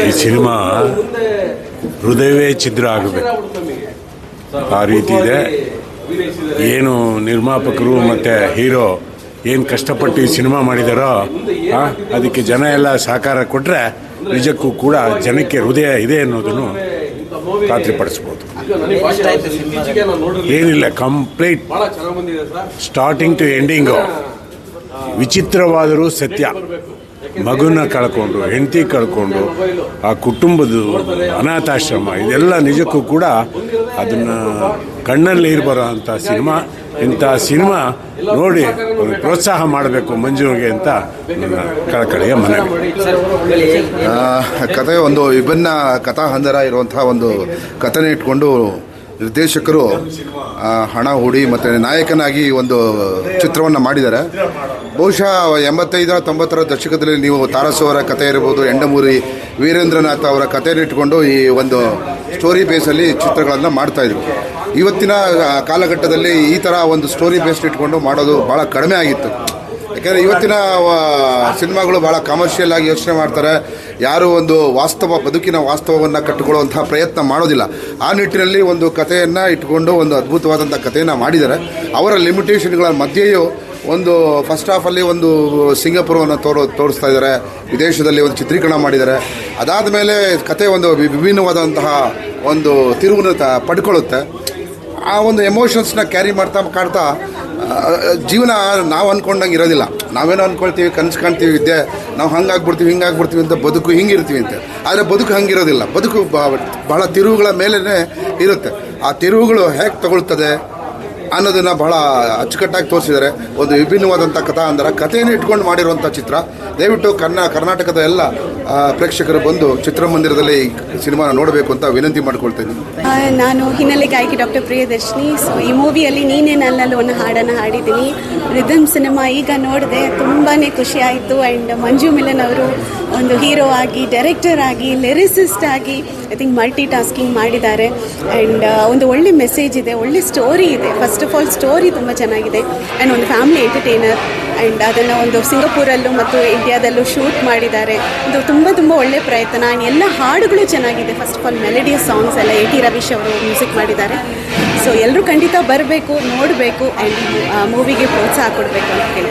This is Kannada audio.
ಈ ಸಿನಿಮಾ ಹೃದಯವೇ ಛಿದ್ರ ಆಗಬೇಕು ಆ ರೀತಿ ಇದೆ. ಏನು ನಿರ್ಮಾಪಕರು ಮತ್ತು ಹೀರೋ ಏನು ಕಷ್ಟಪಟ್ಟು ಈ ಸಿನಿಮಾ ಮಾಡಿದಾರೋ ಅದಕ್ಕೆ ಜನ ಎಲ್ಲ ಸಹಕಾರ ಕೊಟ್ಟರೆ ನಿಜಕ್ಕೂ ಕೂಡ ಜನಕ್ಕೆ ಹೃದಯ ಇದೆ ಅನ್ನೋದನ್ನು ಖಾತ್ರಿಪಡಿಸ್ಬೋದು. ಏನಿಲ್ಲ, ಕಂಪ್ಲೀಟ್ ಸ್ಟಾರ್ಟಿಂಗ್ ಟು ಎಂಡಿಂಗು ವಿಚಿತ್ರವಾದರೂ ಸತ್ಯ. ಮಗುನ ಕಳ್ಕೊಂಡು, ಹೆಂಡತಿ ಕಳ್ಕೊಂಡು, ಆ ಕುಟುಂಬದ ಅನಾಥಾಶ್ರಮ, ಇದೆಲ್ಲ ನಿಜಕ್ಕೂ ಕೂಡ ಅದನ್ನು ಕಣ್ಣಲ್ಲಿ ಇರಬರೋ ಅಂಥ ಸಿನಿಮಾ. ಇಂಥ ಸಿನಿಮಾ ನೋಡಿ ಪ್ರೋತ್ಸಾಹ ಮಾಡಬೇಕು ಮಂಜುಗೆ ಅಂತ ನನ್ನ ಕಳಕಳಿಯ ಮನವಿ. ಕಥೆ ಒಂದು ವಿಭಿನ್ನ ಕಥಾ ಹಂದರ ಇರುವಂತಹ ಒಂದು ಕಥೆನ ಇಟ್ಕೊಂಡು ನಿರ್ದೇಶಕರು ಹಣ ಹೂಡಿ ಮತ್ತು ನಾಯಕನಾಗಿ ಒಂದು ಚಿತ್ರವನ್ನು ಮಾಡಿದ್ದಾರೆ. ಬಹುಶಃ 85-90ರ ದಶಕದಲ್ಲಿ ನೀವು ತಾರಸು ಅವರ ಕಥೆ ಇರ್ಬೋದು, ಎಂಡಮೂರಿ ವೀರೇಂದ್ರನಾಥ್ ಅವರ ಕಥೆಯನ್ನು ಇಟ್ಕೊಂಡು ಈ ಒಂದು ಸ್ಟೋರಿ ಬೇಸಲ್ಲಿ ಚಿತ್ರಗಳನ್ನು ಮಾಡ್ತಾಯಿದ್ರು. ಇವತ್ತಿನ ಕಾಲಘಟ್ಟದಲ್ಲಿ ಈ ಥರ ಒಂದು ಸ್ಟೋರಿ ಬೇಸ್ಡ್ ಇಟ್ಕೊಂಡು ಮಾಡೋದು ಭಾಳ ಕಡಿಮೆ ಆಗಿತ್ತು. ಯಾಕೆಂದರೆ ಇವತ್ತಿನ ಸಿನಿಮಾಗಳು ಭಾಳ ಕಮರ್ಷಿಯಲ್ ಆಗಿ ಯೋಚನೆ ಮಾಡ್ತಾರೆ. ಯಾರೂ ಒಂದು ಬದುಕಿನ ವಾಸ್ತವವನ್ನು ಕಟ್ಟಿಕೊಳ್ಳುವಂತಹ ಪ್ರಯತ್ನ ಮಾಡೋದಿಲ್ಲ. ಆ ನಿಟ್ಟಿನಲ್ಲಿ ಒಂದು ಕಥೆಯನ್ನು ಇಟ್ಕೊಂಡು ಒಂದು ಅದ್ಭುತವಾದಂಥ ಕಥೆಯನ್ನು ಮಾಡಿದ್ದಾರೆ. ಅವರ ಲಿಮಿಟೇಷನ್ಗಳ ಮಧ್ಯೆಯೂ ಒಂದು ಫಸ್ಟ್ ಹಾಫಲ್ಲಿ ಒಂದು ಸಿಂಗಾಪುರವನ್ನು ತೋರಿಸ್ತಾ ಇದ್ದಾರೆ, ವಿದೇಶದಲ್ಲಿ ಒಂದು ಚಿತ್ರೀಕರಣ ಮಾಡಿದ್ದಾರೆ. ಅದಾದ ಮೇಲೆ ಕತೆ ಒಂದು ವಿಭಿನ್ನವಾದಂತಹ ಒಂದು ತಿರುವನ್ನು ಪಡ್ಕೊಳ್ಳುತ್ತೆ. ಆ ಒಂದು ಎಮೋಷನ್ಸ್ನ ಕ್ಯಾರಿ ಮಾಡ್ತಾ ಜೀವನ ನಾವು ಅಂದ್ಕೊಂಡಂಗೆ ಇರೋದಿಲ್ಲ. ನಾವೇನೋ ಅಂದ್ಕೊಳ್ತೀವಿ, ಕನಸು ಕಾಣ್ತೀವಿ, ನಾವು ಹಂಗಾಗ್ಬಿಡ್ತೀವಿ, ಹಿಂಗಾಗ್ಬಿಡ್ತೀವಿ ಅಂತ, ಬದುಕು ಹಿಂಗಿರ್ತೀವಿ ಅಂತ. ಆದರೆ ಬದುಕು ಹಂಗಿರೋದಿಲ್ಲ. ಬದುಕು ಭಾಳ ತಿರುವುಗಳ ಮೇಲೇ ಇರುತ್ತೆ. ಆ ತಿರುವುಗಳು ಹೇಗೆ ತಗೊಳ್ತದೆ ಅನ್ನೋದನ್ನು ಭಾಳ ಅಚ್ಚುಕಟ್ಟಾಗಿ ತೋರಿಸಿದ್ದಾರೆ. ಒಂದು ವಿಭಿನ್ನವಾದಂಥ ಕಥಾ ಅಂದರೆ ಕಥೆಯನ್ನು ಇಟ್ಕೊಂಡು ಮಾಡಿರುವಂಥ ಚಿತ್ರ. ದಯವಿಟ್ಟು ಕರ್ನಾಟಕದ ಎಲ್ಲ ಪ್ರೇಕ್ಷಕರು ಬಂದು ಚಿತ್ರಮಂದಿರದಲ್ಲಿ ಈ ಸಿನಿಮಾನ ನೋಡಬೇಕು ಅಂತ ವಿನಂತಿ ಮಾಡ್ಕೊಳ್ತೇನೆ. ನಾನು ಹಿನ್ನೆಲೆ ಗಾಯಕಿ ಡಾಕ್ಟರ್ ಪ್ರಿಯದರ್ಶಿನಿ. ಸೊ ಈ ಮೂವಿಯಲ್ಲಿ ನೀನೇ ನನ್ನಲ್ಲಿ ಒಂದು ಹಾಡನ್ನು ಹಾಡಿದ್ದೀನಿ. ರಿದಮ್ ಸಿನಿಮಾ ಈಗ ನೋಡಿದೆ, ತುಂಬಾ ಖುಷಿ ಆಯಿತು. ಆ್ಯಂಡ್ ಮಂಜು ಮಿಲನ್ ಅವರು ಒಂದು ಹೀರೋ ಆಗಿ, ಡೈರೆಕ್ಟರ್ ಆಗಿ, ಲಿರಿಸಿಸ್ಟ್ ಆಗಿ ಐ ಥಿಂಕ್ ಮಲ್ಟಿ ಟಾಸ್ಕಿಂಗ್ ಮಾಡಿದ್ದಾರೆ. ಆ್ಯಂಡ್ ಒಂದು ಒಳ್ಳೆ ಮೆಸೇಜ್ ಇದೆ, ಒಳ್ಳೆ ಸ್ಟೋರಿ ಇದೆ. ಫಸ್ಟ್ ಆಫ್ ಆಲ್ ಸ್ಟೋರಿ ತುಂಬ ಚೆನ್ನಾಗಿದೆ. ಆ್ಯಂಡ್ ಒಂದು ಫ್ಯಾಮಿಲಿ ಎಂಟರ್ಟೈನರ್. ಆ್ಯಂಡ್ ಅದನ್ನು ಒಂದು ಸಿಂಗಾಪುರಲ್ಲೂ ಮತ್ತು ಇಂಡಿಯಾದಲ್ಲೂ ಶೂಟ್ ಮಾಡಿದ್ದಾರೆ. ಇದು ತುಂಬ ಒಳ್ಳೆಯ ಪ್ರಯತ್ನ. ಆ್ಯಂಡ್ ಎಲ್ಲ ಹಾಡುಗಳು ಚೆನ್ನಾಗಿದೆ. ಫಸ್ಟ್ ಆಫ್ ಆಲ್ ಮೆಲಡಿಯಸ್ ಸಾಂಗ್ಸ್ ಎಲ್ಲ A.T. ರವೀಶ್ ಅವರು ಮ್ಯೂಸಿಕ್ ಮಾಡಿದ್ದಾರೆ. ಸೊ ಎಲ್ಲರೂ ಖಂಡಿತ ಬರಬೇಕು, ನೋಡಬೇಕು, ಆ್ಯಂಡ್ ಮೂವಿಗೆ ಪ್ರೋತ್ಸಾಹ ಕೊಡಬೇಕು ಅಂತ ಹೇಳಿ.